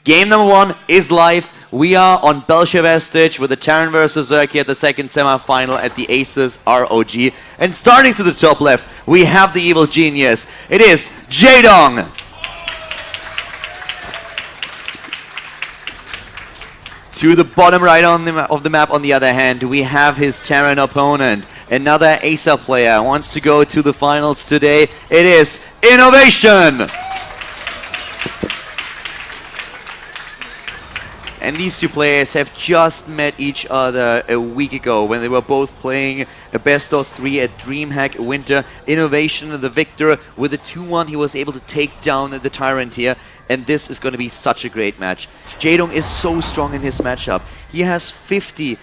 Game number 1 is live. We are on Belshevez stage with the Terran versus Zerky at the second semi-final at the ASUS ROG. And starting to the top left, we have the evil genius. It is Jaedong. To the bottom right of the map, on the other hand, we have his Terran opponent. Another ASA player wants to go to the finals today. It is Innovation. And these two players have just met each other a week ago when they were both playing a best-of-3 at DreamHack Winter. Innovation, the victor, with a 2-1, he was able to take down the Tyrant here. And this is going to be such a great match. Jaedong is so strong in his matchup. He has 58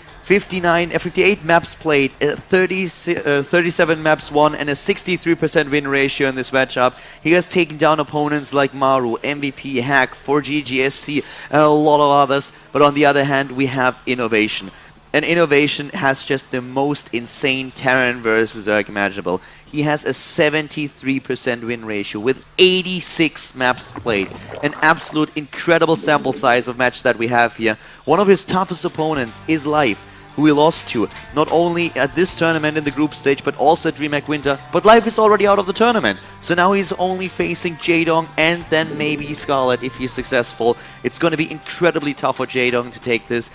maps played, 37 maps won, and a 63% win ratio in this matchup. He has taken down opponents like Maru, MVP, Hack, 4G, GSC, and a lot of others. But on the other hand, we have Innovation. And Innovation has just the most insane Terran versus Zerg imaginable. He has a 73% win ratio with 86 maps played. An absolute incredible sample size of match that we have here. One of his toughest opponents is Life, who he lost to, not only at this tournament in the group stage, but also at DreamHack Winter. But Life is already out of the tournament. So now he's only facing Jaedong and then maybe Scarlet if he's successful. It's going to be incredibly tough for Jaedong to take this.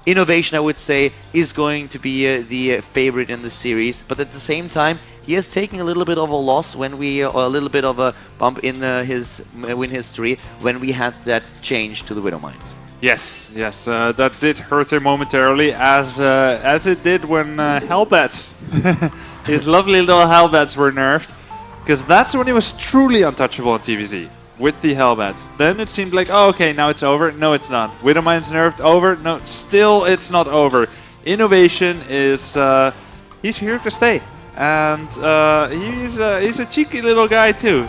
Innovation, I would say, is going to be the favorite in the series, but at the same time, he has taken a little bit of a loss when we, or a little bit of a bump in his win history when we had that change to the Widow Mines. Yes, that did hurt him momentarily, as it did when Hellbats, his lovely little Hellbats were nerfed, because that's when he was truly untouchable on TVZ. With the Hellbats. Then it seemed like, oh, okay, now it's over. No, it's not. Widowmine's nerfed, over. No, still it's not over. Innovation is, he's here to stay. And he's a cheeky little guy too.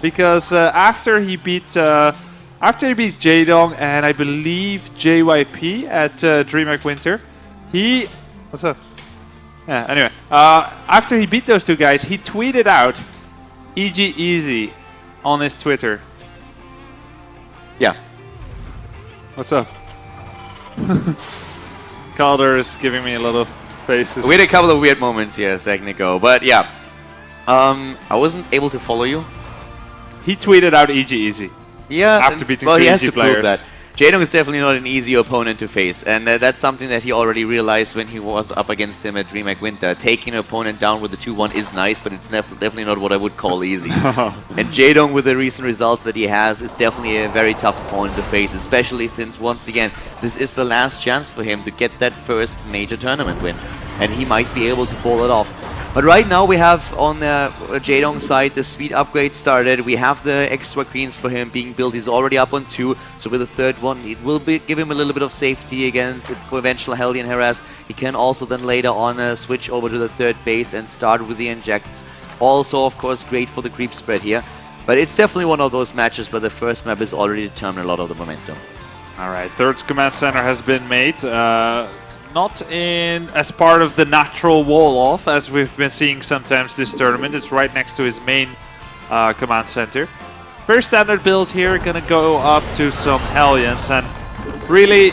Because after he beat Jaedong and I believe JYP at DreamHack Winter, what's up? Yeah, anyway. After he beat those two guys, he tweeted out, EG Easy, on his Twitter. Yeah. What's up? Calder is giving me a little faces. We had a couple of weird moments here a second ago, but yeah. I wasn't able to follow you. He tweeted out EG Easy. Yeah, after beating well, two he has easy to players. prove that. Jaedong is definitely not an easy opponent to face, and that's something that he already realized when he was up against him at DreamHack Winter. Taking an opponent down with the 2-1 is nice, but it's definitely not what I would call easy. And Jaedong, with the recent results that he has, is definitely a very tough opponent to face, especially since, once again, this is the last chance for him to get that first major tournament win, and he might be able to pull it off. But right now we have on the Jaedong side the speed upgrade started. We have the extra queens for him being built. He's already up on 2, so with the third one it will give him a little bit of safety against eventual Hellion harass. He can also then later on switch over to the third base and start with the injects. Also, of course, great for the creep spread here. But it's definitely one of those matches where the first map is already determined a lot of the momentum. Alright, third command center has been made. Not as part of the natural wall-off, as we've been seeing sometimes this tournament. It's right next to his main command center. Very standard build here, gonna go up to some Hellions. And really,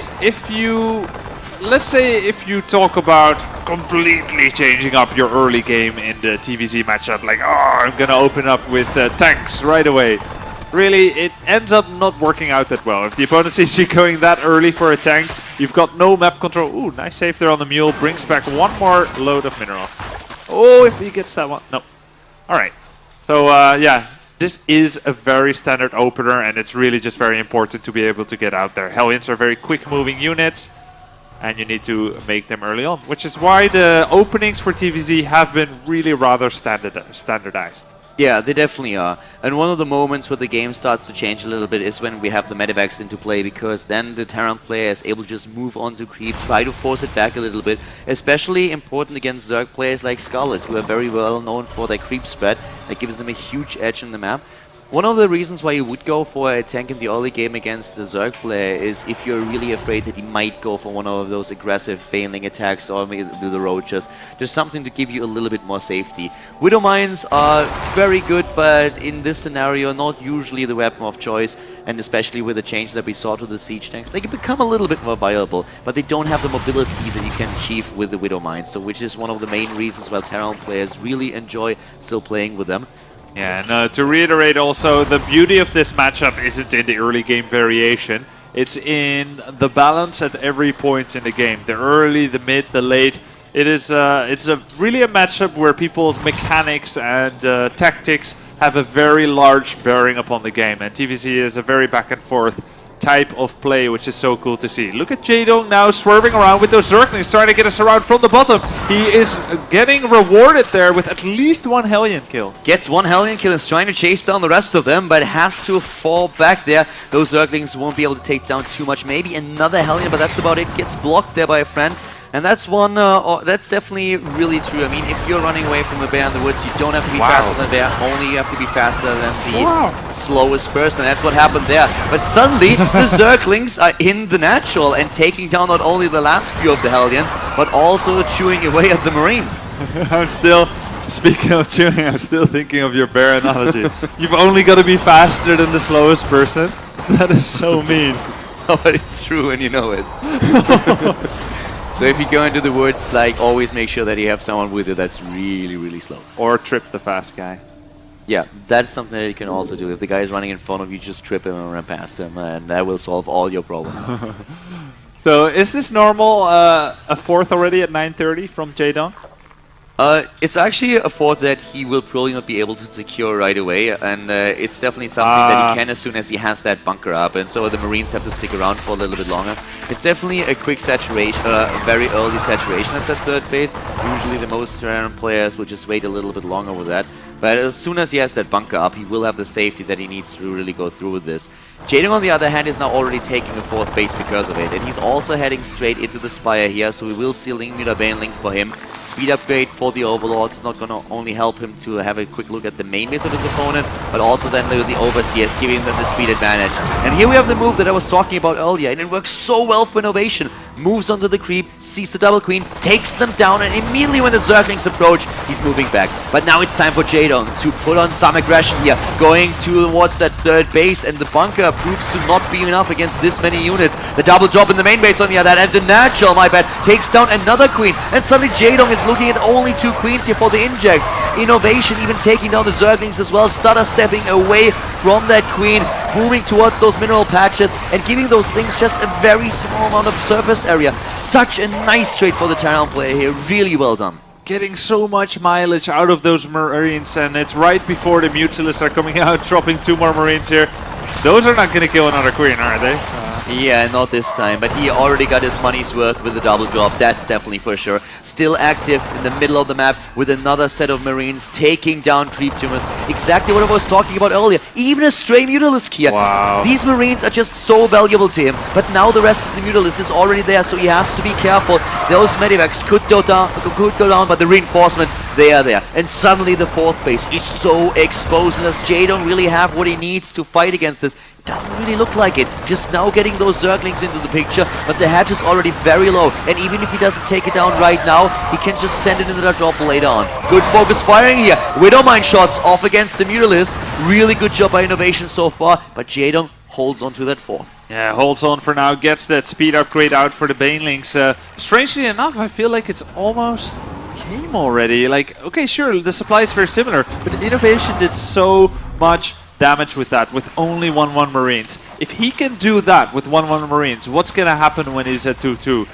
let's say if you talk about completely changing up your early game in the TVZ matchup, like, oh, I'm gonna open up with tanks right away. Really, it ends up not working out that well. If the opponent sees you going that early for a tank, you've got no map control. Ooh, nice save there on the mule. Brings back one more load of minerals. Oh, if he gets that one. No. Alright. So, yeah, this is a very standard opener, and it's really just very important to be able to get out there. Hellions are very quick-moving units, and you need to make them early on, which is why the openings for TVZ have been really rather standardized. Yeah, they definitely are. And one of the moments where the game starts to change a little bit is when we have the medevacs into play, because then the Terran player is able to just move on to creep, try to force it back a little bit. Especially important against Zerg players like Scarlet, who are very well known for their creep spread. That gives them a huge edge in the map. One of the reasons why you would go for a tank in the early game against the Zerg player is if you're really afraid that he might go for one of those aggressive baneling attacks or maybe the roaches. Just something to give you a little bit more safety. Widow Mines are very good, but in this scenario not usually the weapon of choice. and especially with the change that we saw to the siege tanks, they can become a little bit more viable, but they don't have the mobility that you can achieve with the Widow Mine, so which is one of the main reasons why Terran players really enjoy still playing with them. Yeah, and to reiterate also, the beauty of this matchup isn't in the early game variation, it's in the balance at every point in the game. The early, the mid, the late. It's really a matchup where people's mechanics and tactics have a very large bearing upon the game, and TVZ is a very back and forth type of play, which is so cool to see. Look at Jaedong now swerving around with those Zerglings, trying to get us around from the bottom. He is getting rewarded there with at least one Hellion kill. Gets one Hellion kill and is trying to chase down the rest of them, but has to fall back there. Those Zerglings won't be able to take down too much. Maybe another Hellion, but that's about it. Gets blocked there by a friend. And that's one, that's definitely really true. I mean, if you're running away from a bear in the woods, you don't have to be faster than a bear, only you have to be faster than the slowest person. That's what happened there. But suddenly, the Zerglings are in the natural and taking down not only the last few of the Hellions, but also chewing away at the Marines. I'm still, speaking of chewing, I'm still thinking of your bear analogy. You've only got to be faster than the slowest person. That is so mean. Oh, but it's true and you know it. So if you go into the woods, like, always make sure that you have someone with you that's really, really slow. Or trip the fast guy. Yeah, that's something that you can also do. If the guy is running in front of you, just trip him and run past him, and that will solve all your problems. So is this normal, a fourth already at 9:30 from Jaedong? It's actually a fort that he will probably not be able to secure right away, and it's definitely something that he can as soon as he has that bunker up, and so the Marines have to stick around for a little bit longer. It's definitely a quick saturation, a very early saturation at that third base. Usually the most Terran players will just wait a little bit longer with that, but as soon as he has that bunker up, he will have the safety that he needs to really go through with this. Jaedong, on the other hand, is now already taking a fourth base because of it, and he's also heading straight into the Spire here, so we will see Link Meter Baneling for him. Speed upgrade for the Overlord is not going to only help him to have a quick look at the main base of his opponent, but also then with the Overseers, giving them the speed advantage. And here we have the move that I was talking about earlier, and it works so well for Innovation. Moves onto the creep, sees the Double Queen, takes them down, and immediately when the Zerglings approach, he's moving back. But now it's time for Jaedong to put on some aggression here, going towards that third base, and the bunker proves to not be enough against this many units. The double drop in the main base on the other hand, and the natural, my bad, takes down another queen, and suddenly Jaedong is looking at only two queens here for the injects. Innovation even taking down the Zerglings as well, stutter stepping away from that queen, moving towards those mineral patches, and giving those things just a very small amount of surface area. Such a nice trade for the Terran player here, really well done. Getting so much mileage out of those Marines, and it's right before the Mutalisks are coming out, dropping two more Marines here. Those are not going to kill another queen, are they? Yeah, not this time, but he already got his money's worth with the double drop, that's definitely for sure. Still active in the middle of the map with another set of Marines taking down creep tumors. Exactly what I was talking about earlier. Even a stray Mutalisk here. Wow. These Marines are just so valuable to him, but now the rest of the Mutalisk is already there, so he has to be careful. Those medivacs could go down, but the reinforcements, they are there. And suddenly the fourth base is so exposed, and does Jaedong really have what he needs to fight against this? Doesn't really look like it. Just now getting those Zerglings into the picture, but the hatch is already very low, and even if he doesn't take it down right now, he can just send it into the drop later on. Good focus firing here. Widowmine shots off against the Mutalisk. Really good job by Innovation so far, but Jaedong holds on to that fourth. Yeah, holds on for now, gets that speed upgrade out for the Banelings. Strangely enough, I feel like it's almost came already. Like, okay, sure, the supply is very similar, but the Innovation did so much damage with that, with only 1-1 Marines. If he can do that with 1-1 Marines, what's going to happen when he's at 2-2?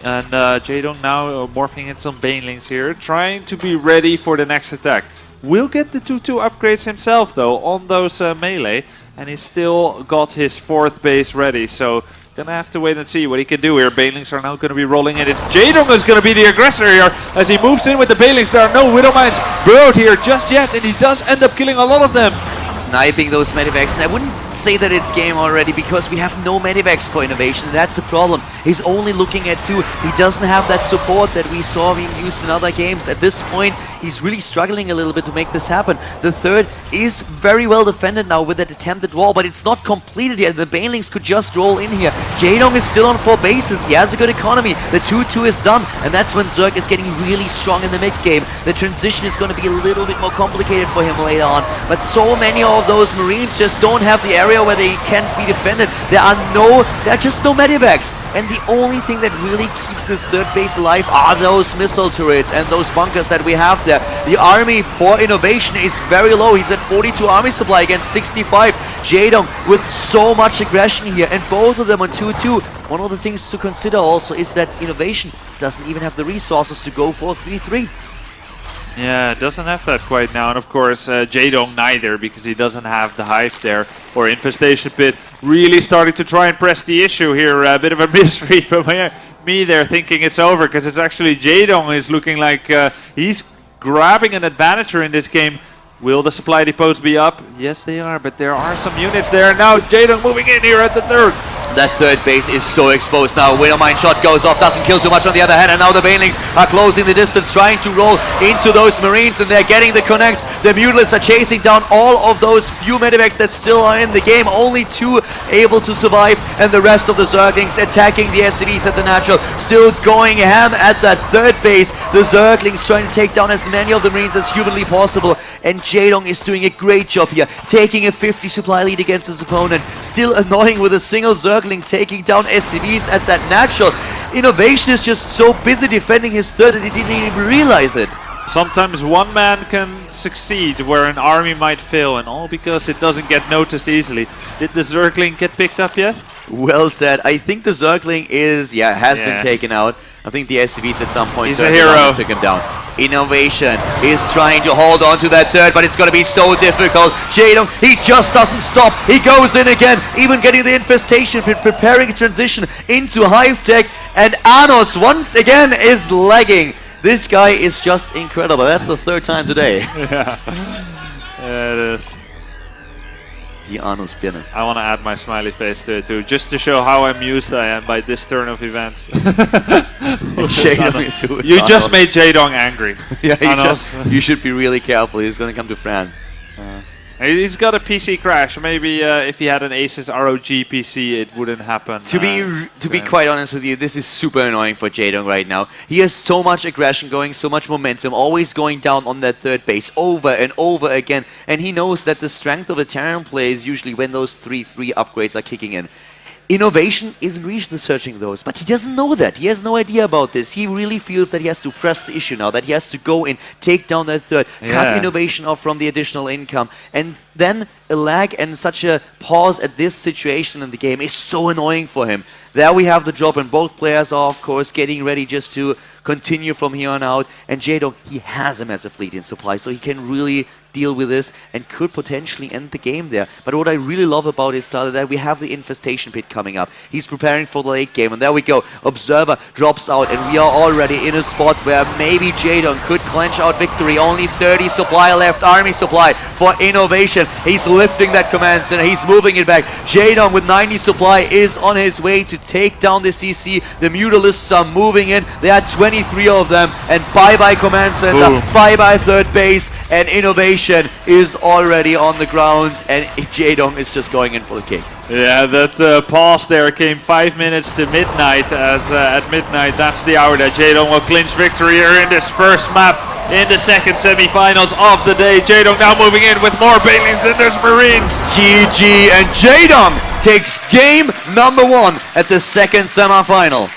And Jaedong now morphing in some Banelings here, trying to be ready for the next attack. Will get the 2-2 upgrades himself, though, on those melee, and he's still got his fourth base ready, so gonna have to wait and see what he can do here. Banelings are now gonna be rolling in. It's Jaedong is gonna be the aggressor here as he moves in with the Banelings. There are no Widowmines burrowed here just yet, and he does end up killing a lot of them. Sniping those medivacs, and I wouldn't say that it's game already because we have no medivacs for Innovation. That's the problem. He's only looking at two. He doesn't have that support that we saw being used in other games. At this point, he's really struggling a little bit to make this happen. The third is very well defended now with that attempted wall, but it's not completed yet. The Banelings could just roll in here. Jaedong is still on 4 bases. He has a good economy. The 2-2 is done, and that's when Zerg is getting really strong in the mid game. The transition is going to be a little bit more complicated for him later on, but so many of those Marines just don't have the area where they can't be defended. There are just no medivacs, and the only thing that really keeps this third base alive are those missile turrets and those bunkers that we have there. The army for Innovation is very low. He's at 42 army supply against 65. Jaedong with so much aggression here, and both of them on 2-2. One of the things to consider also is that Innovation doesn't even have the resources to go for 3-3. Yeah, it doesn't have that quite now, and of course Jaedong neither, because he doesn't have the hive there, or infestation pit. Really starting to try and press the issue here. A bit of a misread from me there, thinking it's over, because it's actually Jaedong is looking like he's grabbing an advantage in this game. Will the supply depots be up? Yes, they are, but there are some units there. Now Jaedong moving in here at the third. That third base is so exposed now. Widowmine shot goes off, doesn't kill too much on the other hand, and now the Banelings are closing the distance, trying to roll into those Marines, and they're getting the connects. The Mutalists are chasing down all of those few medivacs that still are in the game. Only 2 able to survive, and the rest of the Zerglings attacking the SCVs at the natural. Still going ham at that third base. The Zerglings trying to take down as many of the Marines as humanly possible, and Jaedong is doing a great job here, taking a 50 supply lead against his opponent. Still annoying with a single Zergling taking down SCVs at that natural. Innovation is just so busy defending his third that he didn't even realize it. Sometimes one man can succeed where an army might fail, and all because it doesn't get noticed easily. Did the Zergling get picked up yet? Well said. I think the Zergling has been taken out. I think the SCVs at some point He's a hero. Took him down. Innovation is trying to hold on to that third, but it's going to be so difficult. Jaedong, he just doesn't stop. He goes in again, even getting the infestation, preparing a transition into Hive Tech, and Anos once again is lagging. This guy is just incredible. That's the 3rd time today. Yeah, it is. The Anos Birne. I want to add my smiley face to it too, just to show how amused I am by this turn of events. You just made Jaedong angry. Yeah, you should be really careful. He's going to come to France. He's got a PC crash. Maybe if he had an ASUS ROG PC, it wouldn't happen. To be quite honest with you, this is super annoying for Jaedong right now. He has so much aggression going, so much momentum, always going down on that third base over and over again. And he knows that the strength of a Terran play is usually when those 3-3 upgrades are kicking in. Innovation isn't researching those, but he doesn't know that. He has no idea about this. He really feels that he has to press the issue now, that he has to go in, take down that third, cut Innovation off from the additional income, and then a lag and such a pause at this situation in the game is so annoying for him. There we have the drop, and both players are, of course, getting ready just to continue from here on out. And Jaedong, he has a massive fleet in supply, so he can really deal with this and could potentially end the game there. But what I really love about his style is that we have the infestation pit coming up. He's preparing for the late game, and there we go. Observer drops out, and we are already in a spot where maybe Jaedong could clench out victory. Only 30 supply left, army supply for Innovation. He's lifting that command center, he's moving it back. Jaedong with 90 supply is on his way to take down the CC. The Mutalists are moving in. There are 23 of them, and bye-bye command center, bye-bye third base, and Innovation is already on the ground, and Jaedong is just going in for the kick. Yeah, that pause there came 5 minutes to midnight, as at midnight that's the hour that Jaedong will clinch victory here in this first map in the second semifinals of the day. Jaedong now moving in with more Banelings than there's Marines. GG, and Jaedong takes game number 1 at the second semifinal.